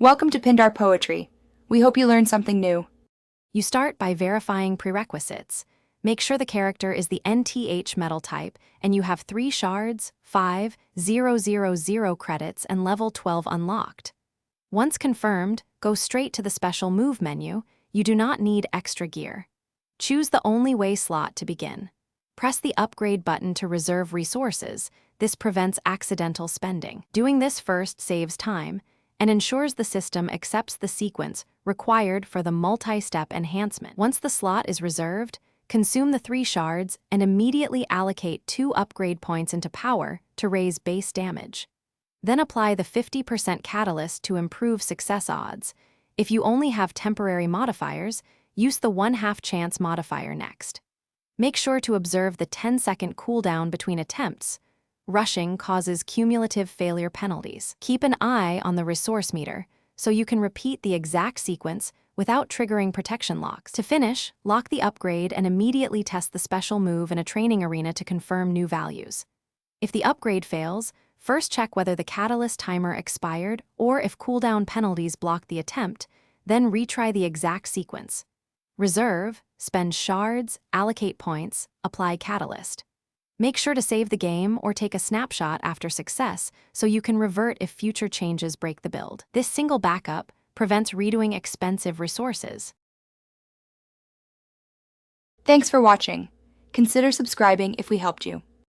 Welcome to Pindar Poetry. We hope you learned something new. You start by verifying prerequisites. Make sure the character is the Nth Metal type and you have 3 shards, 5,000 credits, and level 12 unlocked. Once confirmed, go straight to the special move menu. You do not need extra gear. Choose the only way slot to begin. Press the upgrade button to reserve resources. This prevents accidental spending. Doing this first saves time and ensures the system accepts the sequence required for the multi-step enhancement. Once the slot is reserved, consume the 3 shards and immediately allocate 2 upgrade points into power to raise base damage. Then apply the 50% catalyst to improve success odds. If you only have temporary modifiers, use the 1/2 chance modifier next. Make sure to observe the 10-second cooldown between attempts. Rushing causes cumulative failure penalties. Keep an eye on the resource meter so you can repeat the exact sequence without triggering protection locks. To finish, lock the upgrade and immediately test the special move in a training arena to confirm new values. If the upgrade fails, first check whether the catalyst timer expired or if cooldown penalties block the attempt, then retry the exact sequence. Reserve, spend shards, allocate points, apply catalyst. Make sure to save the game or take a snapshot after success so you can revert if future changes break the build. This single backup prevents redoing expensive resources. Thanks for watching. Consider subscribing if we helped you.